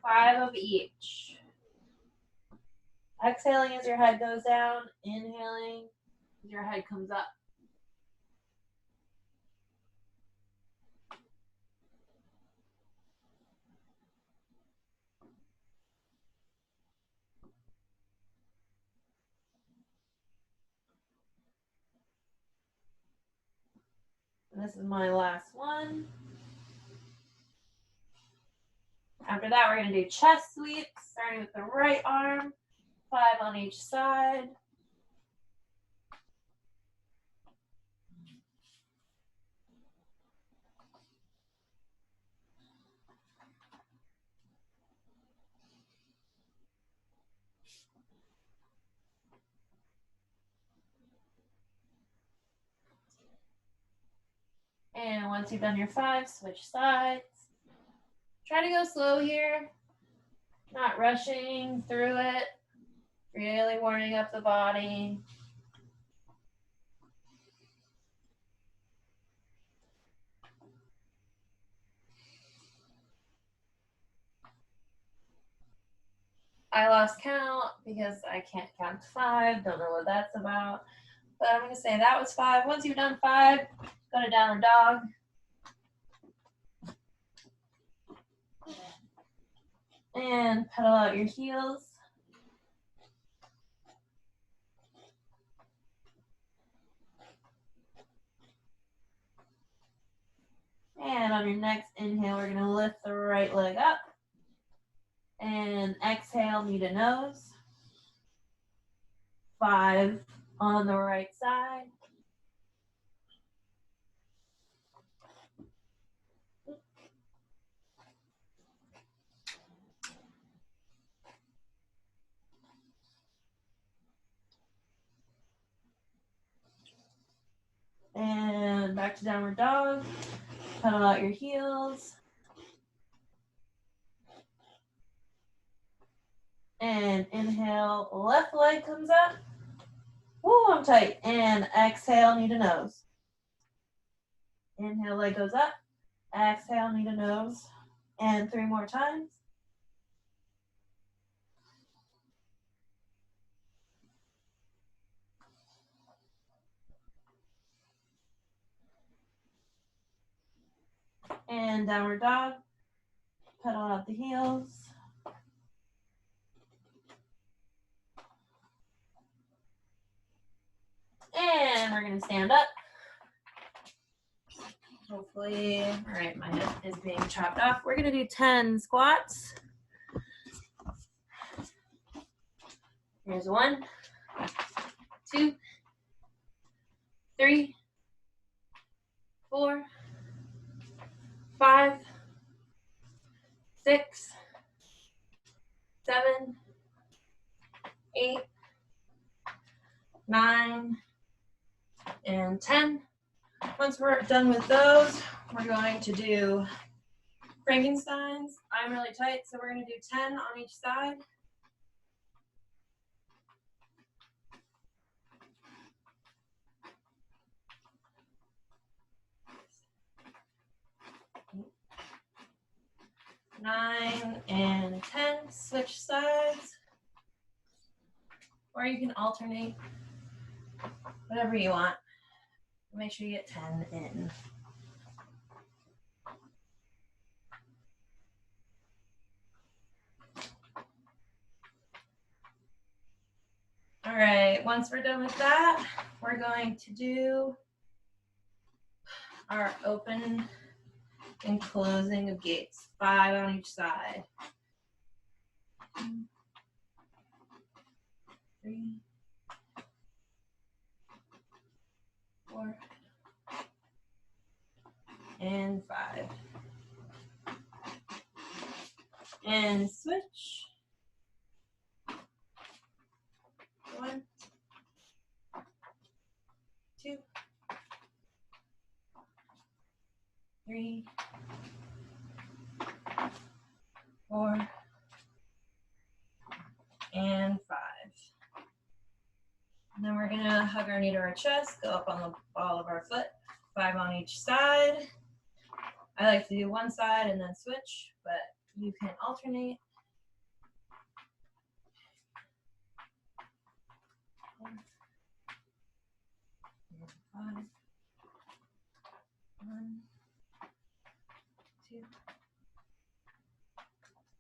5 of each. Exhaling as your head goes down, inhaling as your head comes up. And this is my last one. After that, we're going to do chest sweeps, starting with the right arm, 5 on each side. And once you've done your 5, switch sides. Try to go slow here, not rushing through it, really warming up the body. I lost count because I can't count to 5, don't know what that's about. But I'm going to say that was 5. Once you've done 5, go to downward dog. And pedal out your heels. And on your next inhale, we're going to lift the right leg up. And exhale, knee to nose. 5 on the right side. And back to downward dog. Pedal out your heels. And inhale, left leg comes up. Woo, I'm tight. And exhale, knee to nose. Inhale, leg goes up. Exhale, knee to nose. And 3 more times. And downward dog. Pedal out the heels. And we're going to stand up. Hopefully, all right, my head is being chopped off. We're going to do 10 squats. Here's 1, 2, 3, 4, 5, 6, 7, 8, 9, and 10. Once we're done with those, we're going to do Frankensteins. I'm really tight, so we're going to do 10 on each side. Nine and 10, switch sides. Or you can alternate, whatever you want. Make sure you get 10 in. All right, once we're done with that, we're going to do our open and closing of gates, 5 on each side. 2, 3, 4, and 5. And switch. 1, 2, 3, 4, and 5. And then we're gonna hug our knee to our chest, go up on the ball of our foot, 5 on each side. I like to do one side and then switch, but you can alternate. 5. 1, 2,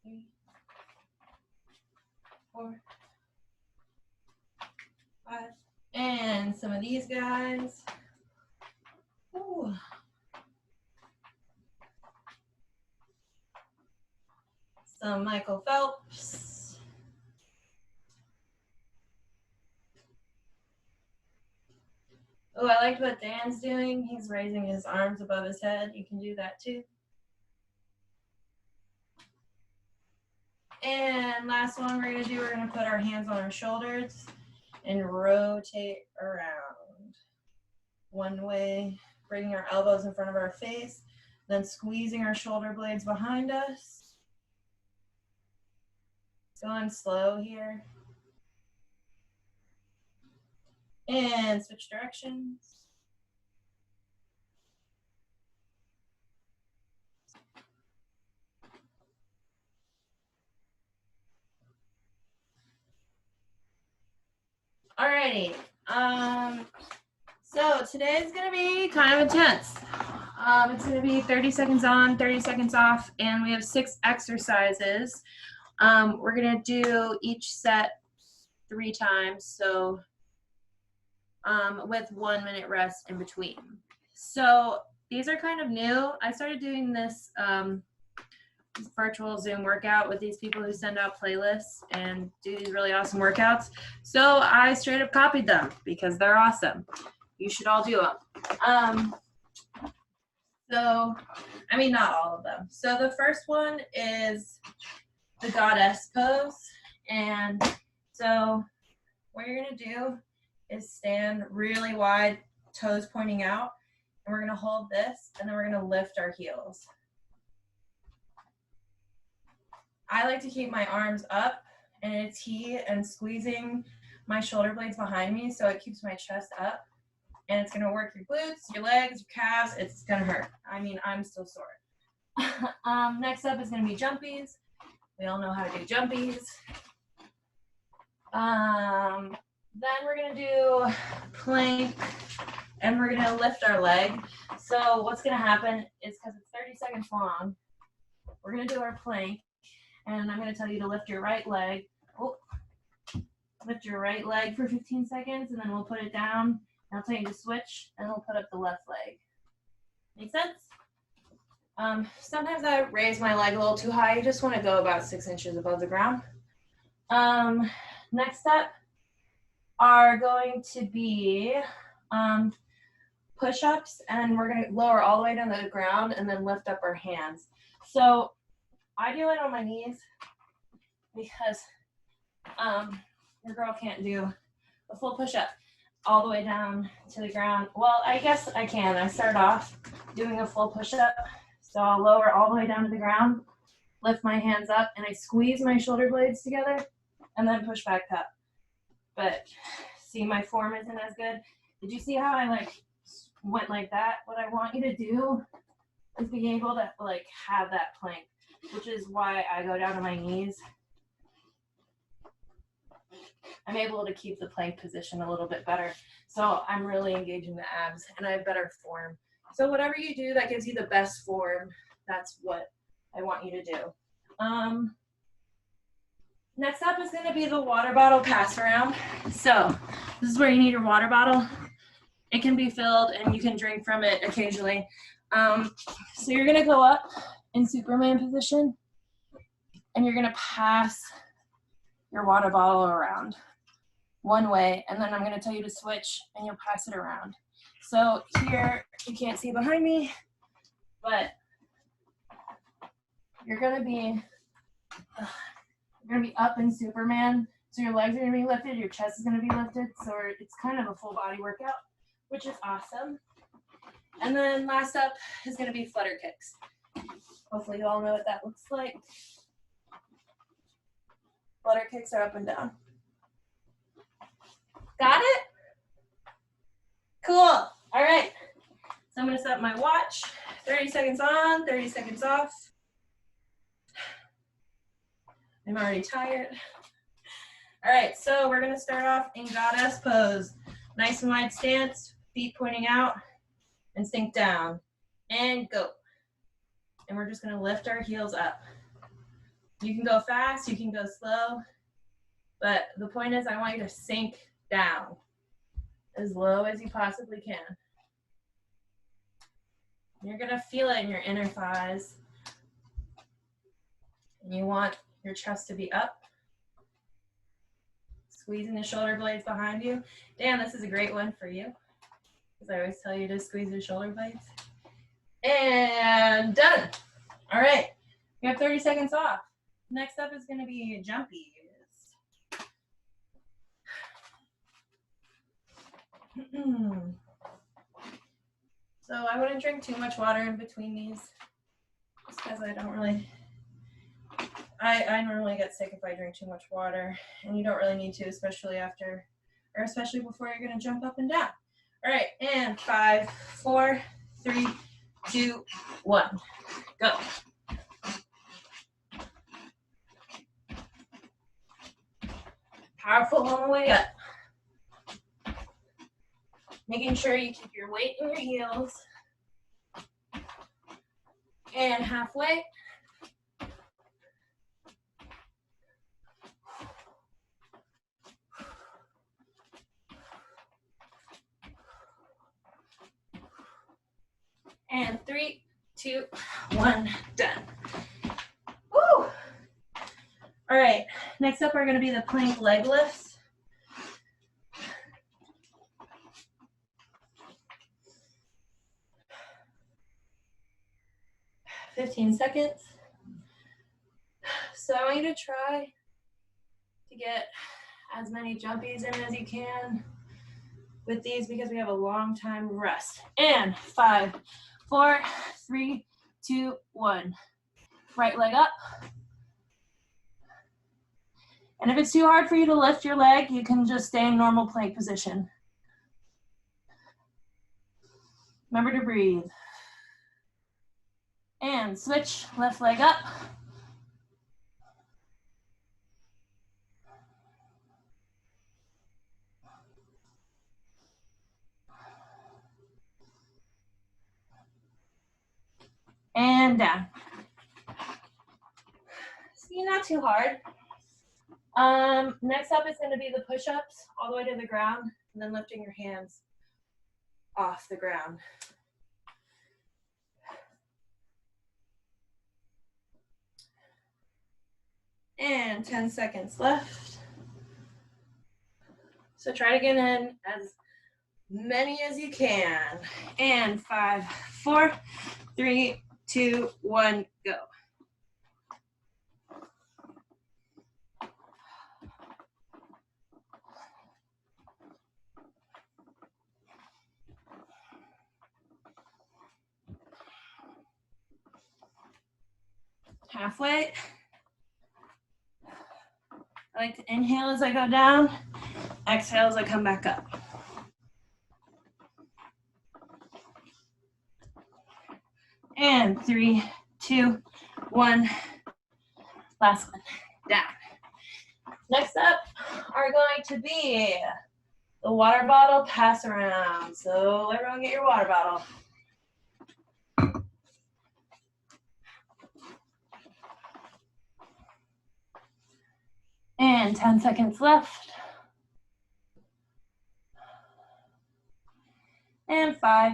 3, 4, 5. And some of these guys. Ooh. Some Michael Phelps. Oh, I liked what Dan's doing. He's raising his arms above his head. You can do that too. And last one we're going to put our hands on our shoulders and rotate around. One way, bringing our elbows in front of our face, then squeezing our shoulder blades behind us. Going slow here. And switch directions. Alrighty. So today's gonna be kind of intense. It's gonna be 30 seconds on, 30 seconds off, and we have 6 exercises. We're gonna do each set 3 times, so with 1 minute rest in between. So these are kind of new. I started doing this virtual Zoom workout with these people who send out playlists and do these really awesome workouts. So I straight up copied them because they're awesome. You should all do them. So, I mean, not all of them. So the first one is the goddess pose. And so what you're gonna do is stand really wide, toes pointing out, and we're gonna hold this, and then we're gonna lift our heels. I like to keep my arms up and a T and squeezing my shoulder blades behind me so it keeps my chest up. And it's gonna work your glutes, your legs, your calves. It's gonna hurt. I mean, I'm still sore. Next up is gonna be jumpies. We all know how to do jumpies. Then we're gonna do plank and we're gonna lift our leg. So what's gonna happen is, because it's 30 seconds long, we're gonna do our plank. And I'm going to tell you to lift your right leg. Oh, lift your right leg for 15 seconds, and then we'll put it down. And I'll tell you to switch, and we'll put up the left leg. Make sense? Sometimes I raise my leg a little too high. You just want to go about 6 inches above the ground. Next up are going to be push-ups, and we're going to lower all the way down to the ground and then lift up our hands. So I do it on my knees because your girl can't do a full push-up all the way down to the ground. Well, I guess I can. I start off doing a full push-up, so I'll lower all the way down to the ground, lift my hands up, and I squeeze my shoulder blades together, and then push back up. But see, my form isn't as good. Did you see how I went like that? What I want you to do is be able to have that plank, which is why I go down to my knees. I'm able to keep the plank position a little bit better. So I'm really engaging the abs and I have better form. So whatever you do that gives you the best form, that's what I want you to do. Next up is gonna be the water bottle pass around. So this is where you need your water bottle. It can be filled and you can drink from it occasionally. So you're gonna go up in Superman position and you're gonna pass your water bottle around one way, and then I'm gonna tell you to switch and you'll pass it around. So here, you can't see behind me, but you're gonna be up in Superman. So your legs are gonna be lifted, your chest is gonna be lifted. So it's kind of a full body workout, which is awesome. And then last up is gonna be flutter kicks. Hopefully you all know what that looks like. Flutter kicks are up and down. Got it? Cool. All right. So I'm going to set my watch. 30 seconds on, 30 seconds off. I'm already tired. All right, so we're going to start off in goddess pose. Nice and wide stance. feet pointing out, and sink down, and go. And we're just gonna lift our heels up. You can go fast, you can go slow, but the point is I want you to sink down as low as you possibly can. You're gonna feel it in your inner thighs. And you want your chest to be up. Squeezing the shoulder blades behind you. Dan, this is a great one for you, because I always tell you to squeeze your shoulder blades. And done. All right, we have 30 seconds off. Next up is gonna be jumpies. So I wouldn't drink too much water in between these, just because I don't really, I normally get sick if I drink too much water, and you don't really need to, especially after, or especially before you're gonna jump up and down. All right, and 5, 4, 3, 2, 1, go. Powerful on the way up. Making sure you keep your weight in your heels. And halfway. And 3, 2, 1, done. Woo! All right, next up are gonna be the plank leg lifts. 15 seconds. So I want you to try to get as many jumpies in as you can with these, because we have a long time of rest. And 5, 4, 3, 2, 1. Right leg up. And if it's too hard for you to lift your leg, you can just stay in normal plank position. Remember to breathe. And switch, left leg up. And down. See, not too hard. Next up is going to be the push-ups all the way to the ground, and then lifting your hands off the ground. And 10 seconds left. So try to get in as many as you can. And 5, 4, 3, 2, 1, go. Halfway. I like to inhale as I go down, exhale as I come back up. And 3, 2, 1. Last one, down. Next up are going to be the water bottle pass around. So everyone get your water bottle. And 10 seconds left. And 5,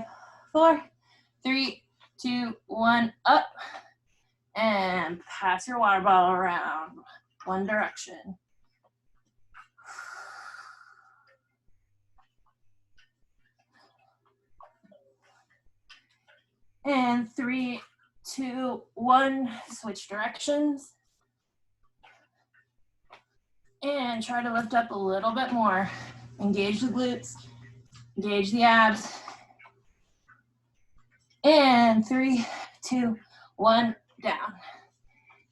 4, 3, 2, 1, up. And pass your water bottle around one direction. And 3, 2, 1, switch directions. And try to lift up a little bit more. Engage the glutes, engage the abs. And 3, 2, 1, down.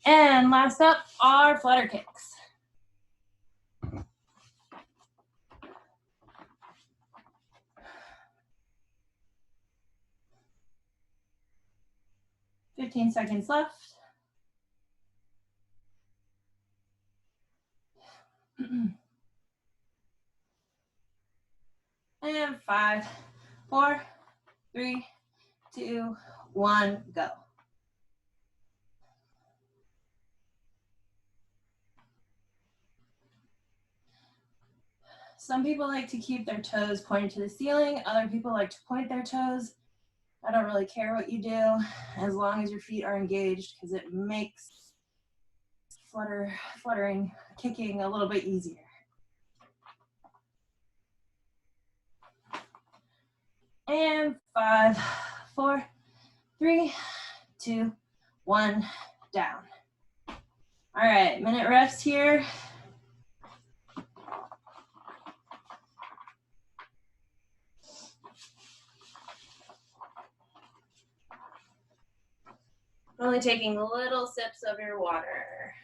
And last up are flutter kicks. $15 seconds left. And 5, 4, 3, 2, 1, go. Some people like to keep their toes pointed to the ceiling. Other people like to point their toes. I don't really care what you do as long as your feet are engaged because it makes fluttering, kicking a little bit easier. And 5, 4, 3, 2, 1, down. All right, minute rest here. Only taking little sips of your water.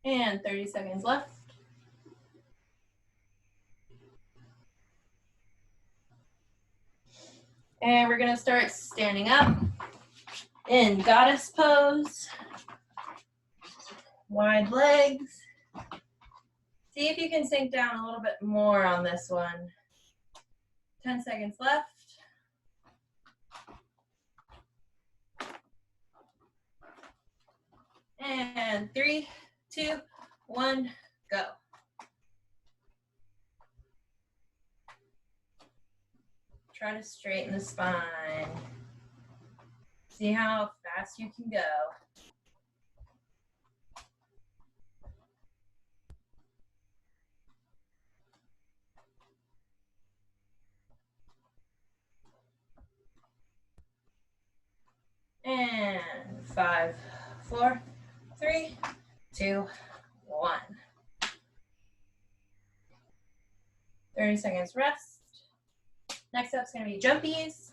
And 30 seconds left. And we're gonna start standing up in goddess pose. Wide legs. See if you can sink down a little bit more on this one. 10 seconds left. And 3, 2, 1, go. Try to straighten the spine. See how fast you can go. And 5, 4, 3, 2, 1. 30 seconds rest. Next up is going to be jumpies.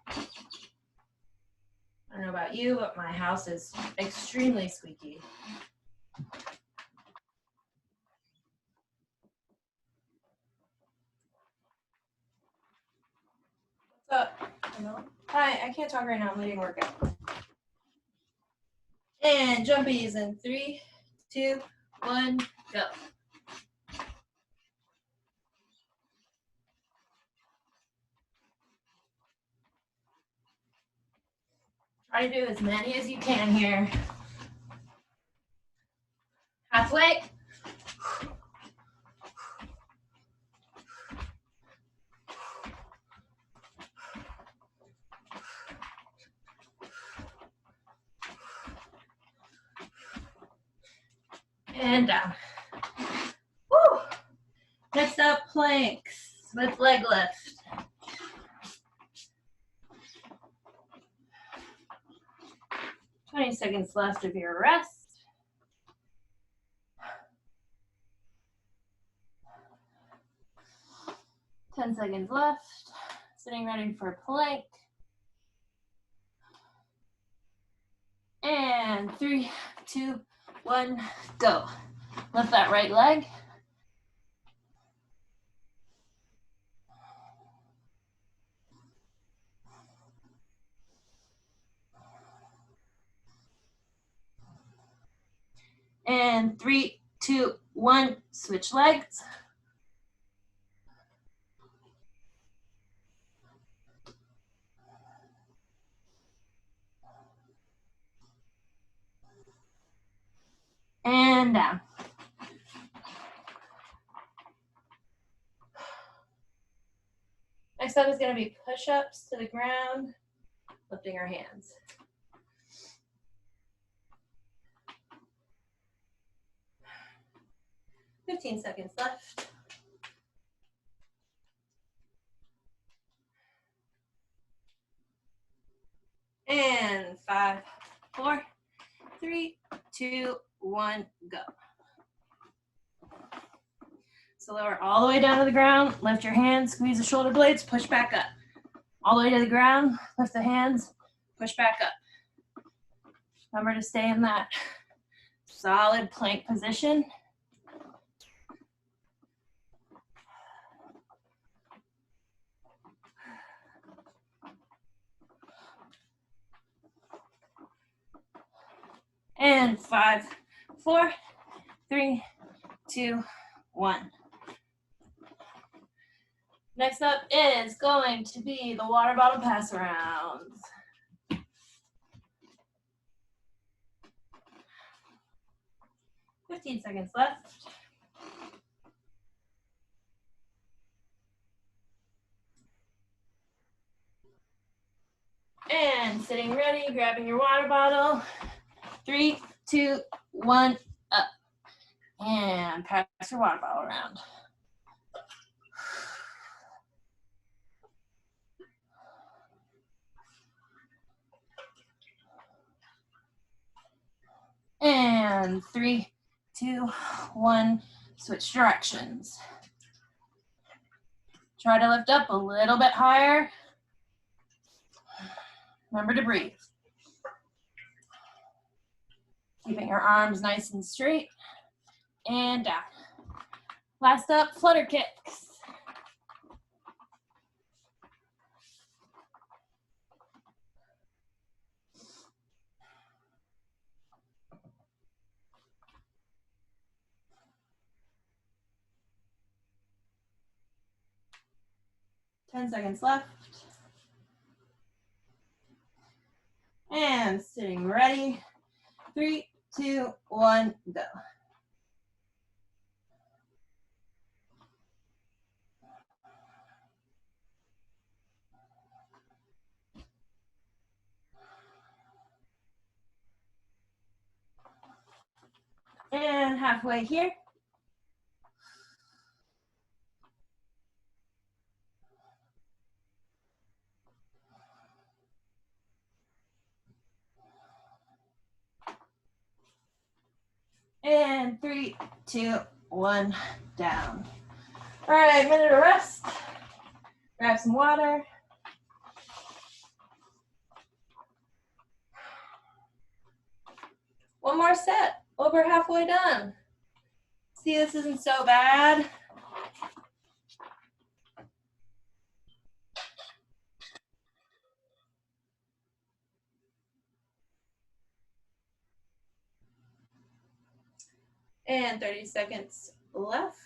I don't know about you, but my house is extremely squeaky. What's up? Hello? Hi, I can't talk right now. I'm leading workout. And jumpies in 3, 2, 1, go. Try to do as many as you can here. Halfway. And down. Woo! Next up, planks with leg lift. Seconds left of your rest. Ten seconds left. Sitting ready for plank. And 3, 2, 1, go. Lift that right leg. And 3, 2, 1, switch legs. And down. Next up is going to be push-ups to the ground, lifting our hands. Fifteen seconds left. And 5, 4, 3, 2, 1, go. So lower all the way down to the ground, lift your hands, squeeze the shoulder blades, push back up. All the way to the ground, lift the hands, push back up. Remember to stay in that solid plank position. And 5, 4, 3, 2, 1. Next up is going to be the water bottle pass arounds. "15 seconds left. And sitting ready, grabbing your water bottle. 3, 2, 1, up. And pass your water bottle around. And 3, 2, 1, switch directions. Try to lift up a little bit higher. Remember to breathe. Keeping your arms nice and straight and down. Last up, flutter kicks. Ten seconds left. And sitting ready. 3, 2, 1, go. And halfway here. And 3, 2, 1, down. All right, minute of rest. Grab some water. One more set. Over halfway done. See, this isn't so bad. And 30 seconds left.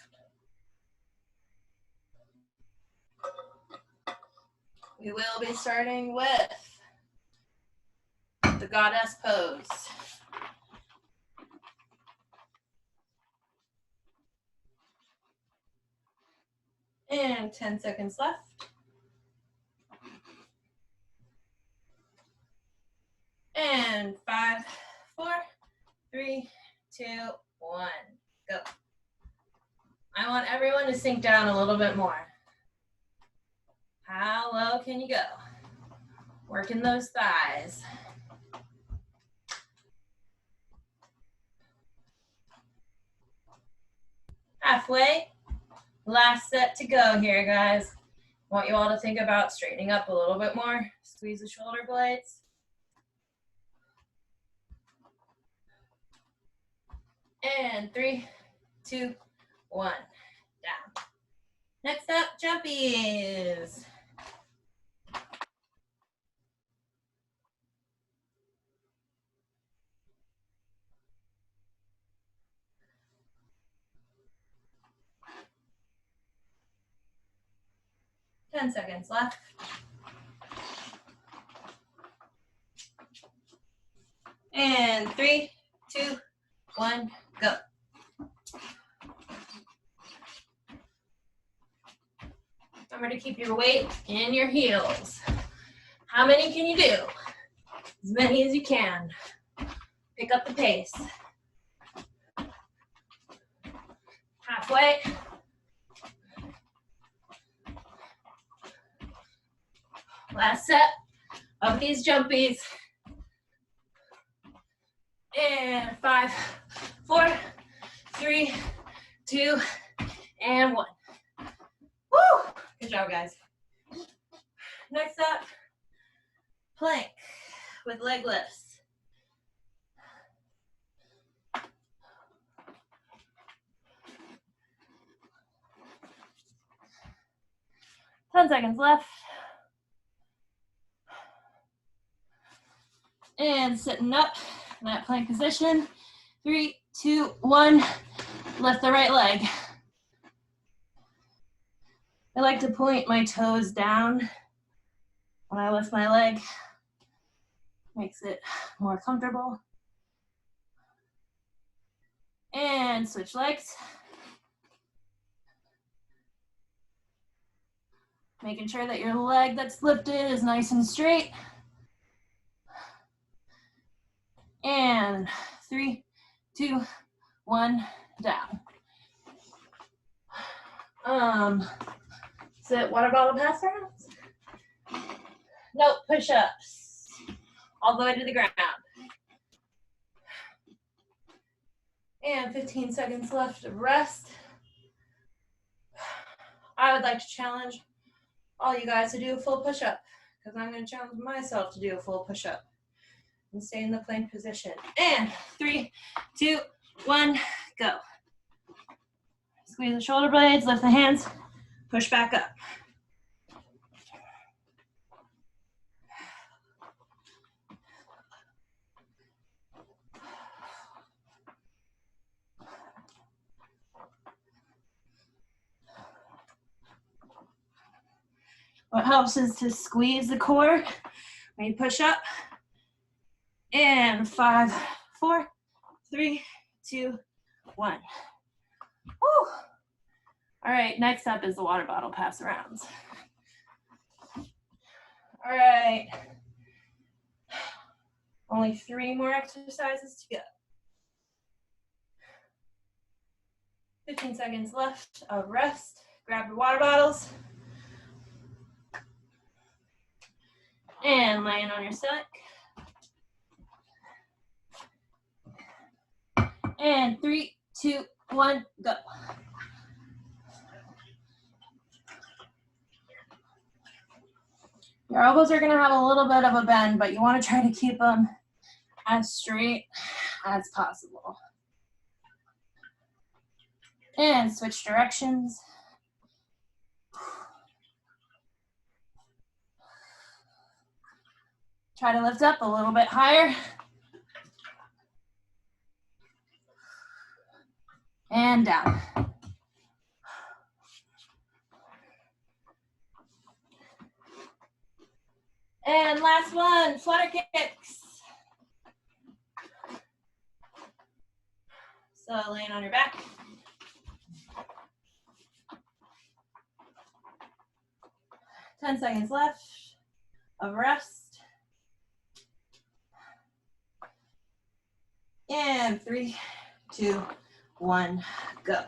We will be starting with the goddess pose. And 10 seconds left. And 5, 4, 3, 2, 1, go. I want everyone to sink down a little bit more. How low can you go? Working those thighs. Halfway. Last set to go here, guys. I want you all to think about straightening up a little bit more. Squeeze the shoulder blades. And 3, 2, 1, down. Next up, jumpies. Ten seconds left. And 3, 2, 1, go. Remember to keep your weight in your heels. How many can you do? As many as you can. Pick up the pace. Halfway. Last set of these jumpies. And 5, 4, 3, 2, and 1. Woo! Good job, guys. Next up, plank with leg lifts. Ten seconds left. And sitting up, in that plank position. 3, 2, 1, lift the right leg. I like to point my toes down when I lift my leg. Makes it more comfortable. And switch legs. Making sure that your leg that's lifted is nice and straight. And 3, 2, 1, down. Is it water bottle pass rounds? Nope, push-ups. All the way to the ground. And 15 seconds left of rest. I would like to challenge all you guys to do a full push-up, because I'm going to challenge myself to do a full push-up and stay in the plank position. And 3, 2, 1, go. Squeeze the shoulder blades, lift the hands, push back up. What helps is to squeeze the core when you push up. And 5, 4, 3, 2, 1. Woo. All right, next up is the water bottle pass arounds. All right. Only 3 more exercises to go. 15 seconds left of rest. Grab your water bottles. And laying on your stomach. And 3, 2, 1, go. Your elbows are going to have a little bit of a bend, but you want to try to keep them as straight as possible. And switch directions. Try to lift up a little bit higher. And down. And last one, flutter kicks. So laying on your back. Ten seconds left of rest. And 3, 2, 1, go.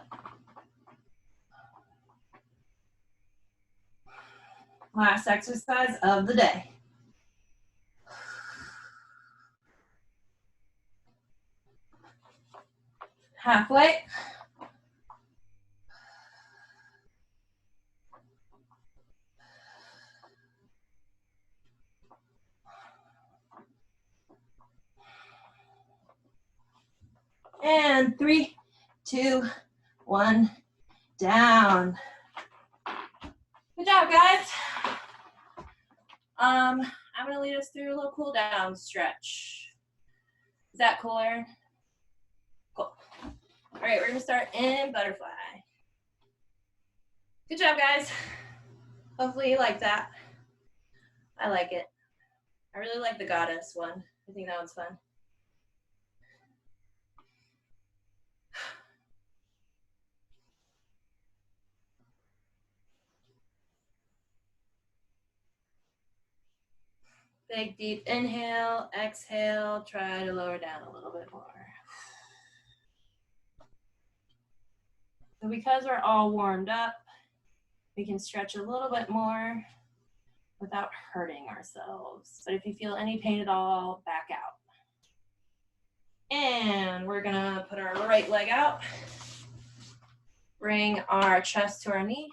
Last exercise of the day. Halfway. And 3, 2, 1, down. Good job, guys. I'm gonna lead us through a little cool down stretch. Is that cool, Erin? Cool. All right, we're gonna start in butterfly. Good job, guys. Hopefully you like that. I like it. I really like the goddess one. I think that one's fun. Big deep inhale, exhale, try to lower down a little bit more. So because we're all warmed up, we can stretch a little bit more without hurting ourselves. But if you feel any pain at all, back out. And we're gonna put our right leg out. Bring our chest to our knee.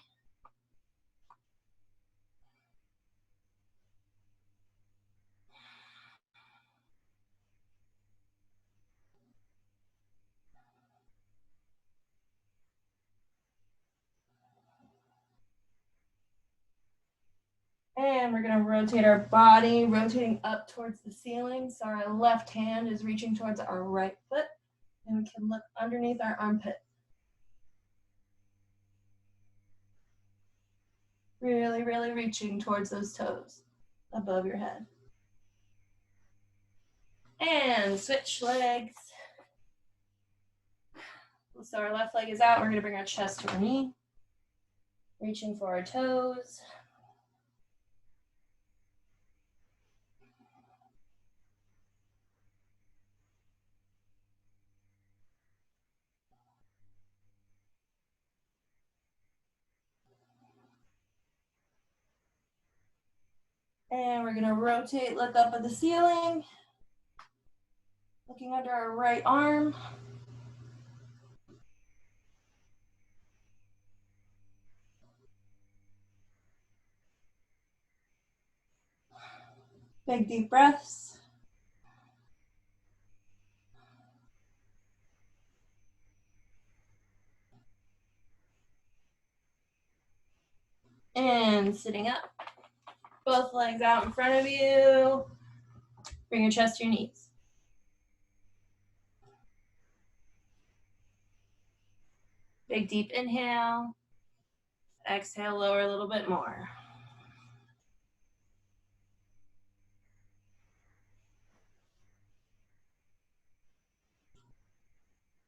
And we're gonna rotate our body, rotating up towards the ceiling. So our left hand is reaching towards our right foot, and we can look underneath our armpit. Really, really reaching towards those toes above your head. And switch legs. So our left leg is out. We're gonna bring our chest to our knee, reaching for our toes. And we're gonna rotate, look up at the ceiling, looking under our right arm. Big deep breaths. And sitting up. Both legs out in front of you. Bring your chest to your knees. Big deep inhale. Exhale, lower a little bit more.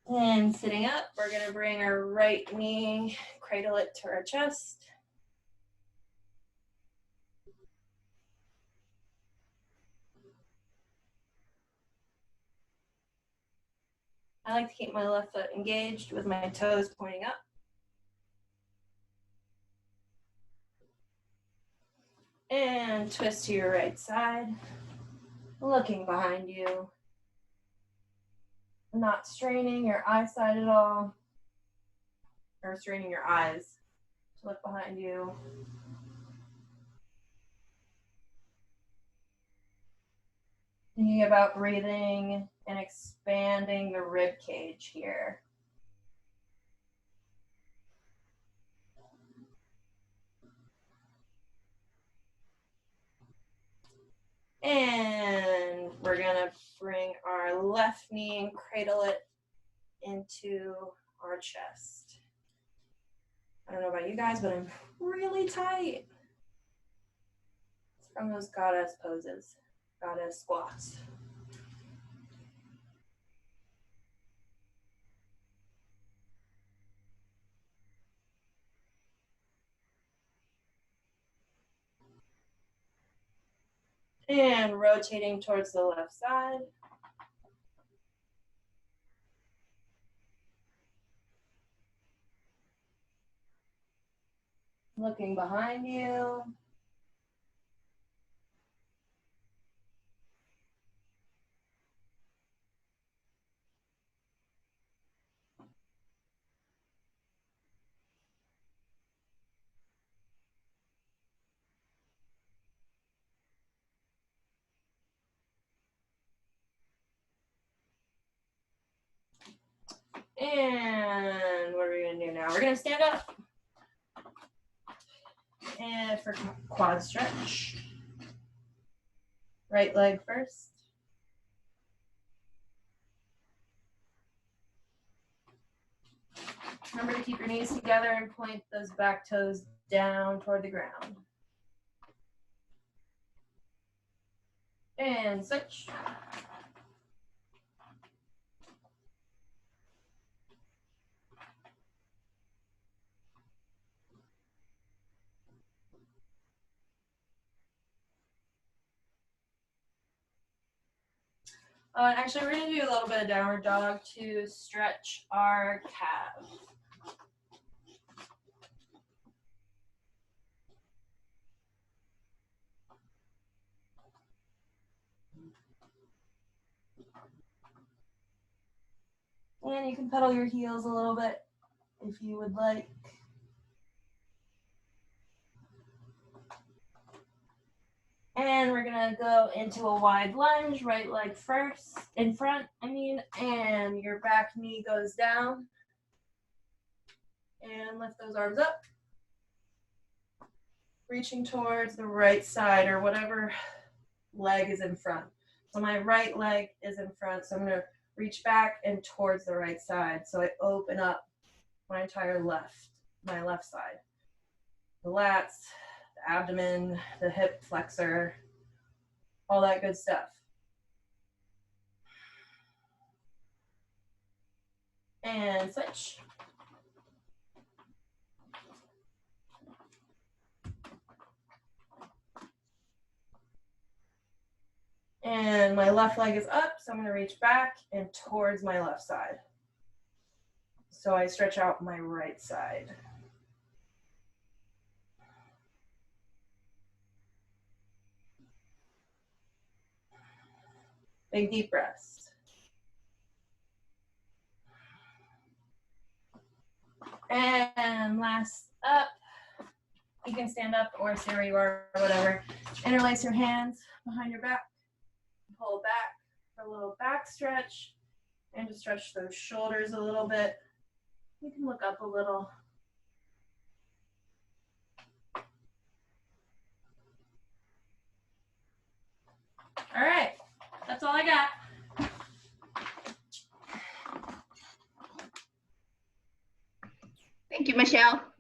And sitting up, we're gonna bring our right knee, cradle it to our chest. I like to keep my left foot engaged with my toes pointing up. And twist to your right side, looking behind you. Not straining your eyesight at all, or straining your eyes to look behind you. Thinking about breathing and expanding the rib cage here. And we're gonna bring our left knee and cradle it into our chest. I don't know about you guys, but I'm really tight. It's from those goddess poses, goddess squats. And rotating towards the left side. Looking behind you. And what are we gonna do now? We're gonna stand up. And for quad stretch. Right leg first. Remember to keep your knees together and point those back toes down toward the ground. And switch. Actually, we're going to do a little bit of downward dog to stretch our calf. And you can pedal your heels a little bit if you would like. And we're gonna go into a wide lunge, right leg first, in front, and your back knee goes down. And lift those arms up. reaching towards the right side or whatever leg is in front. So my right leg is in front, so I'm going to reach back and towards the right side. So I open up my entire my left side. The lats, the abdomen, the hip flexor, all that good stuff. And switch. And my left leg is up, so I'm going to reach back and towards my left side. So I stretch out my right side. Big deep breaths. And last up, you can stand up or stay where you are or whatever. Interlace your hands behind your back. Pull back for a little back stretch and to stretch those shoulders a little bit. You can look up a little. All right, that's all I got. Thank you, Michele.